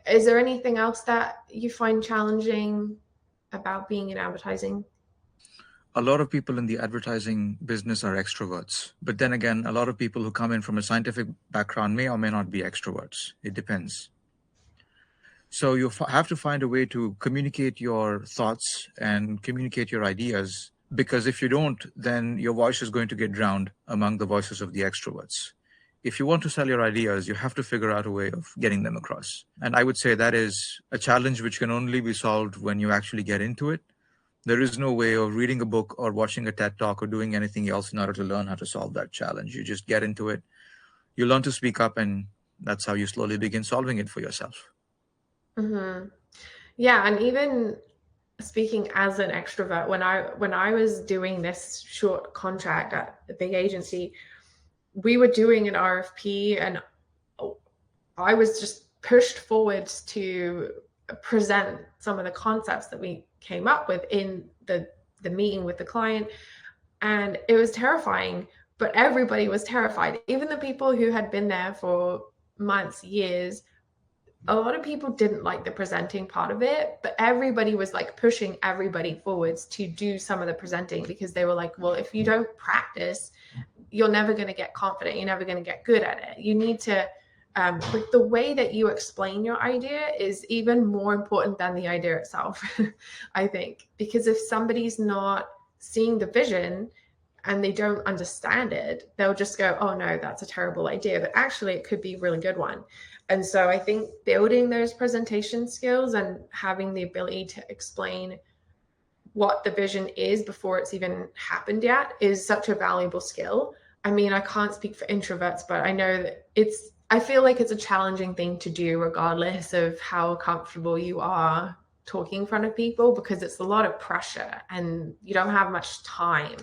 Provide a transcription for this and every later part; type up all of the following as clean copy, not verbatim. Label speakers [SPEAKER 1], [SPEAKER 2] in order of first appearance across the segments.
[SPEAKER 1] Is there anything else that you find challenging about being in advertising?
[SPEAKER 2] A lot of people in the advertising business are extroverts. But then again, a lot of people who come in from a scientific background may or may not be extroverts. It depends. So you have to find a way to communicate your thoughts and communicate your ideas, because if you don't, then your voice is going to get drowned among the voices of the extroverts. If you want to sell your ideas, you have to figure out a way of getting them across. And I would say that is a challenge which can only be solved when you actually get into it. There is no way of reading a book or watching a TED talk or doing anything else in order to learn how to solve that challenge. You just get into it, you learn to speak up, and that's how you slowly begin solving it for yourself.
[SPEAKER 1] Mm-hmm. Yeah, and even speaking as an extrovert, when I was doing this short contract at a big agency, we were doing an RFP, and I was just pushed forwards to present some of the concepts that we came up with in the meeting with the client, and it was terrifying. But everybody was terrified, even the people who had been there for months, years. A lot of people didn't like the presenting part of it, but everybody was like pushing everybody forwards to do some of the presenting, because they were like, well, if you don't practice, you're never going to get confident. You're never going to get good at it. You need to, like, the way that you explain your idea is even more important than the idea itself, I think, because if somebody's not seeing the vision and they don't understand it, they'll just go, oh no, that's a terrible idea. But actually, it could be a really good one. And so I think building those presentation skills and having the ability to explain what the vision is before it's even happened yet is such a valuable skill. I mean, I can't speak for introverts, but I know that I feel like it's a challenging thing to do regardless of how comfortable you are talking in front of people, because it's a lot of pressure and you don't have much time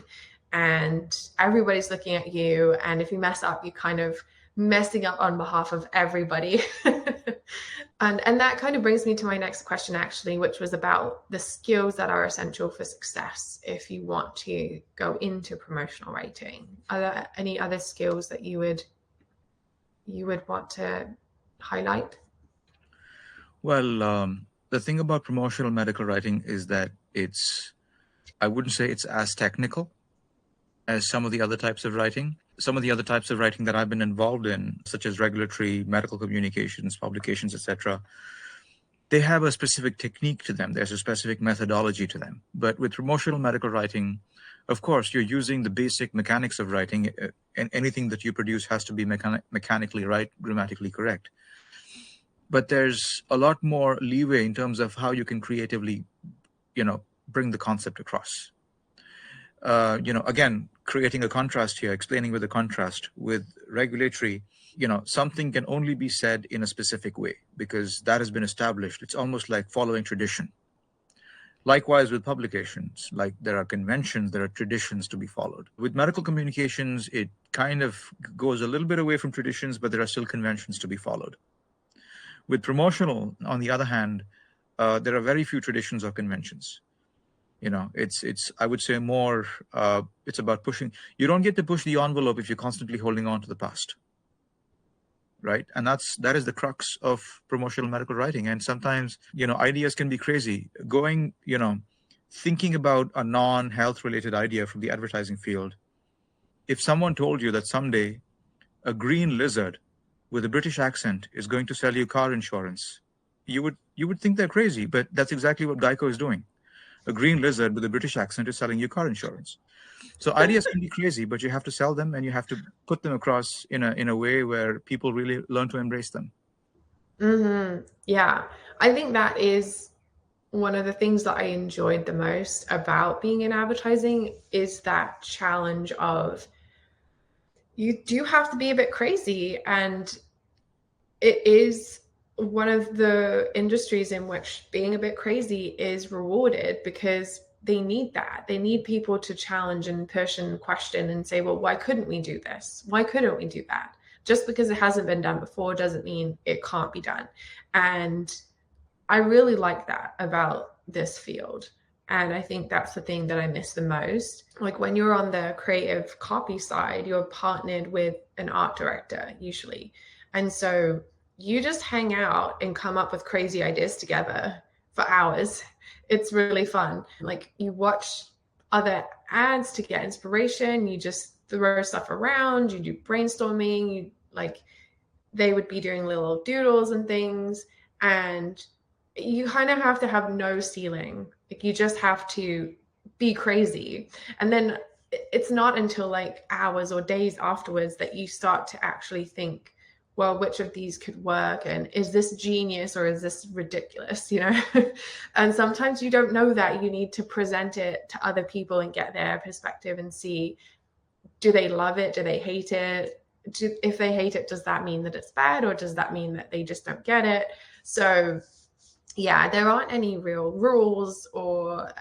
[SPEAKER 1] and everybody's looking at you. And if you mess up, you kind of messing up on behalf of everybody. And that kind of brings me to my next question, actually, which was about the skills that are essential for success if you want to go into promotional writing. Are there any other skills that you would want to highlight?
[SPEAKER 2] Well, the thing about promotional medical writing is that I wouldn't say it's as technical as some of the other types of writing. Some of the other types of writing that I've been involved in, such as regulatory, medical communications, publications, etc., they have a specific technique to them. There's a specific methodology to them. But with promotional medical writing, of course, you're using the basic mechanics of writing, and anything that you produce has to be mechanically right, grammatically correct. But there's a lot more leeway in terms of how you can creatively, bring the concept across. Again, creating a contrast here, explaining with a contrast with regulatory, something can only be said in a specific way because that has been established. It's almost like following tradition. Likewise with publications, like there are conventions, there are traditions to be followed. With medical communications, it kind of goes a little bit away from traditions, but there are still conventions to be followed. With promotional, on the other hand, there are very few traditions or conventions. It's I would say more, it's about pushing. You don't get to push the envelope if you're constantly holding on to the past, right? And that is the crux of promotional medical writing. And sometimes, ideas can be crazy. Thinking about a non-health related idea from the advertising field. If someone told you that someday a green lizard with a British accent is going to sell you car insurance, you would think they're crazy, but that's exactly what Geico is doing. A green lizard with a British accent is selling you car insurance. So ideas can be crazy, but you have to sell them and you have to put them across in a way where people really learn to embrace them.
[SPEAKER 1] Mm-hmm. Yeah, I think that is one of the things that I enjoyed the most about being in advertising is that challenge of you do have to be a bit crazy, and it is one of the industries in which being a bit crazy is rewarded because they need that. They need people to challenge and push and question and say, well, why couldn't we do this? Why couldn't we do that? Just because it hasn't been done before doesn't mean it can't be done. And I really like that about this field. And I think that's the thing that I miss the most. Like when you're on the creative copy side, you're partnered with an art director usually. And so you just hang out and come up with crazy ideas together for hours. It's really fun. Like you watch other ads to get inspiration, you just throw stuff around, you do brainstorming, you like they would be doing little doodles and things, and you kind of have to have no ceiling. Like you just have to be crazy. And then it's not until like hours or days afterwards that you start to actually think, well, which of these could work, and is this genius or is this ridiculous, you know? And sometimes you don't know that. You need to present it to other people and get their perspective and see, do they love it, do they hate it? If they hate it, does that mean that it's bad, or does that mean that they just don't get it? So yeah, there aren't any real rules or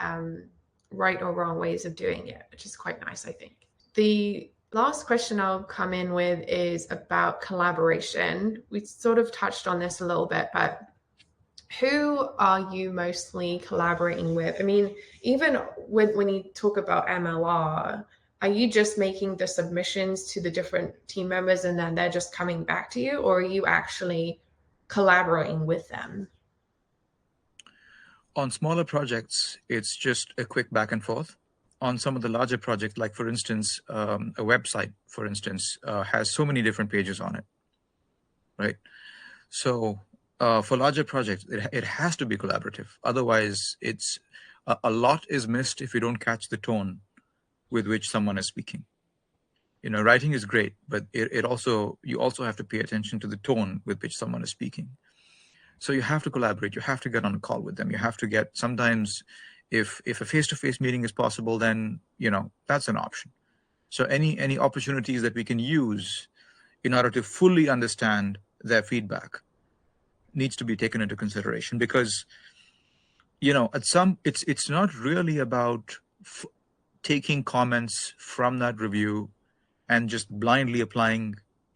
[SPEAKER 1] right or wrong ways of doing it, which is quite nice, I think. The last question I'll come in with is about collaboration. We sort of touched on this a little bit, but who are you mostly collaborating with? I mean, even when you talk about MLR, are you just making the submissions to the different team members and then they're just coming back to you, or are you actually collaborating with them?
[SPEAKER 2] On smaller projects, it's just a quick back and forth. On some of the larger projects, like for instance, a website, for instance, has so many different pages on it, right? So for larger projects, it has to be collaborative. Otherwise, it's a lot is missed if you don't catch the tone with which someone is speaking. You know, writing is great, but you also have to pay attention to the tone with which someone is speaking. So you have to collaborate. You have to get on a call with them. You have to get, sometimes if a face-to-face meeting is possible, then, you know, that's an option. So any opportunities that we can use in order to fully understand their feedback needs to be taken into consideration, because, you know, it's not really about taking comments from that review and just blindly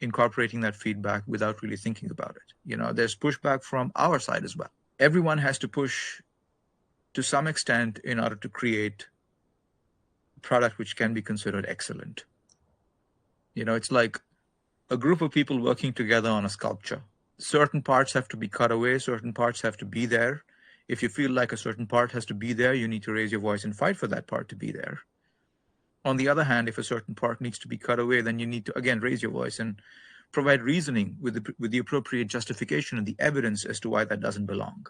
[SPEAKER 2] incorporating that feedback without really thinking about it. You know, there's pushback from our side as well. Everyone has to push to some extent in order to create a product which can be considered excellent. You know, it's like a group of people working together on a sculpture. Certain parts have to be cut away, certain parts have to be there. If you feel like a certain part has to be there, you need to raise your voice and fight for that part to be there. On the other hand, if a certain part needs to be cut away, then you need to, again, raise your voice and provide reasoning with the appropriate justification and the evidence as to why that doesn't belong.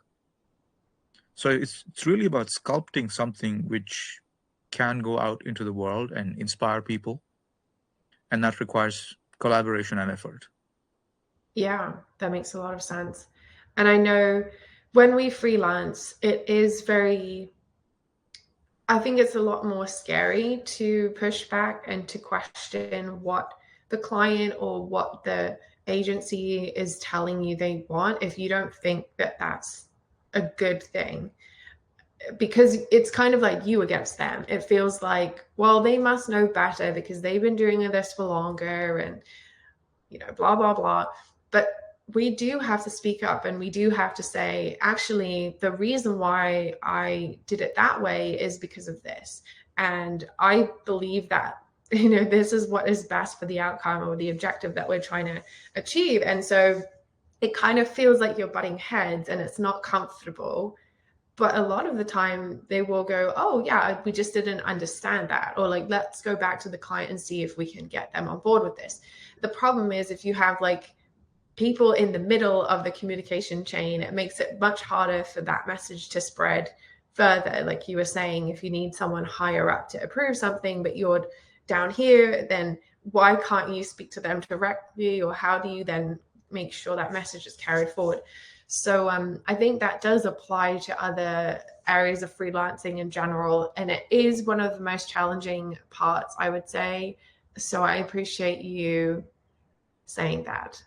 [SPEAKER 2] So it's really about sculpting something which can go out into the world and inspire people. And that requires collaboration and effort.
[SPEAKER 1] Yeah, that makes a lot of sense. And I know when we freelance, I think it's a lot more scary to push back and to question what the client or what the agency is telling you they want if you don't think that that's a good thing. Because it's kind of like you against them. It feels like, well, they must know better because they've been doing this for longer and, you know, blah, blah, blah. But we do have to speak up, and we do have to say, actually, the reason why I did it that way is because of this. And I believe that, you know, this is what is best for the outcome or the objective that we're trying to achieve. And so it kind of feels like you're butting heads and it's not comfortable. But a lot of the time they will go, oh yeah, we just didn't understand that. Or like, let's go back to the client and see if we can get them on board with this. The problem is if you have like people in the middle of the communication chain, it makes it much harder for that message to spread further. Like you were saying, if you need someone higher up to approve something, but you're down here, then why can't you speak to them directly? Or how do you then make sure that message is carried forward? So I think that does apply to other areas of freelancing in general. And it is one of the most challenging parts, I would say. So I appreciate you saying that.